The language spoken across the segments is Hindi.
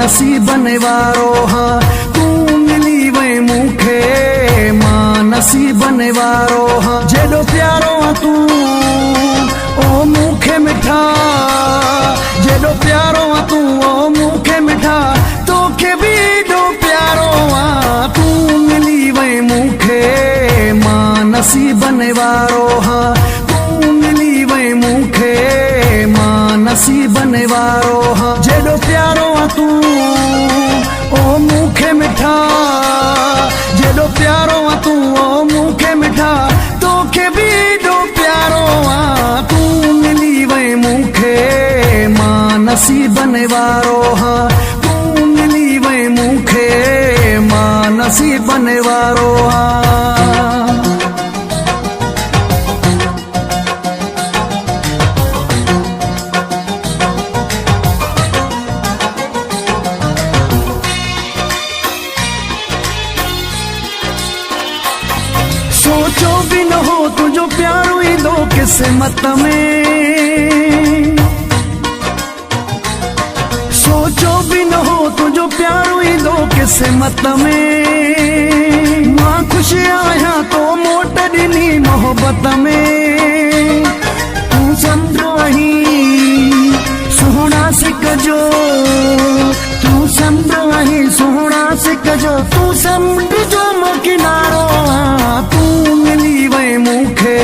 नसीबन वारो हाँ तू मिली वे मूंखे मां नसीबन वारो हाँ जेॾो प्यारो हाँ तू ओ मूंखे मिठा जेॾो प्यारो हाँ तू ओ मूंखे मिठा तोखे बि एॾो प्यारो हाँ तू मिली वे मूंखे मां नसीबन वारो हाँ तू मिली वे मूंखे मां नसीबन वारो हाँ जेॾो प्यारो हाँ तू ओ मूंखे मिठा जेॾो प्यारो हाँ तू ओ मूंखे मिठा तोखे बि एॾो प्यारो हाँ तू मिली वे मूंखे मां नसीबन वारो हाँ तू मिली वे मूंखे मां नसीबन वारो हाँ सोचो भी न हो तुझो प्यारो ही दो किस्मत में सोचो भी न हो तुझो प्यारो ही दो किस्मत में मां खुश आया तो मोट ॾिनी मोहब्बत में तू समझो ही सुहिणा सिक जो तू समझो ही सुहिणा सिक जो तू समझो मो किनारो तू मिली वे मूंखे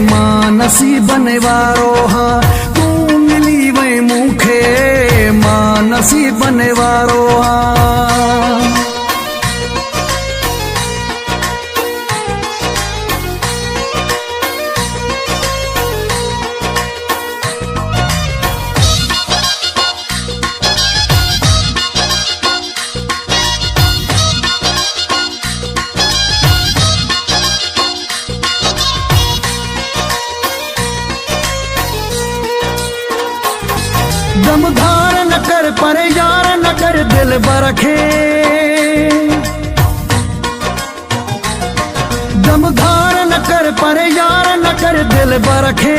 मां नसीबन वारो हाँ तू मिली वे मूंखे मां नसीबन वारो हाँ दम धार न कर पर यार न कर दिल बरखे दम धार न कर पर यार न कर दिल बरखे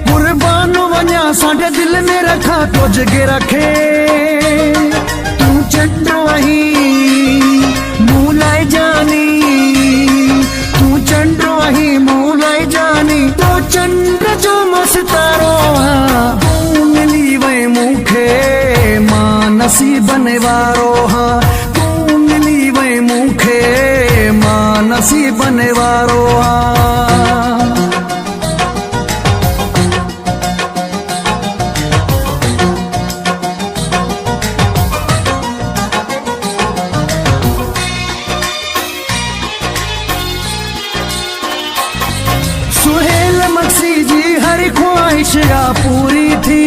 कुर्बान वञा साढ़े दिल में रखा तो जगे रखे तू चंडो ही मूलाए जानी तू चंडो ही मूलाए जानी तो चंद्र जो मस्तारो नसीबन वारो हाँ तू मिली वे मूंखे मां नसीबन वारो हाँ सुहेल मक्सी जी हर ख्वाहिश या पूरी थी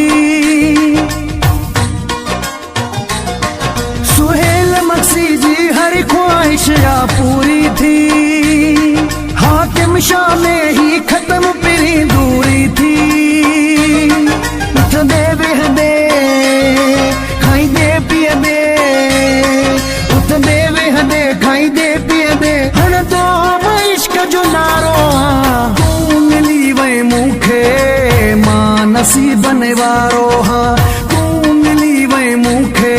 हर ख्वाहिश या पूरी थी हाकिम शाह में ही खत्म पिरी दूरी थी उठदे वेहदे खाईंदे पीअंदे उठदे वेहदे खाईंदे पीअंदे हण तो इश्क जो नारो तू मिली वे मूंखे मां नसीबन वारो हाँ तू मिली वे मूंखे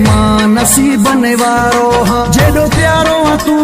मां नसीबन वारो हाँ जेॾो प्यारो हाँ तू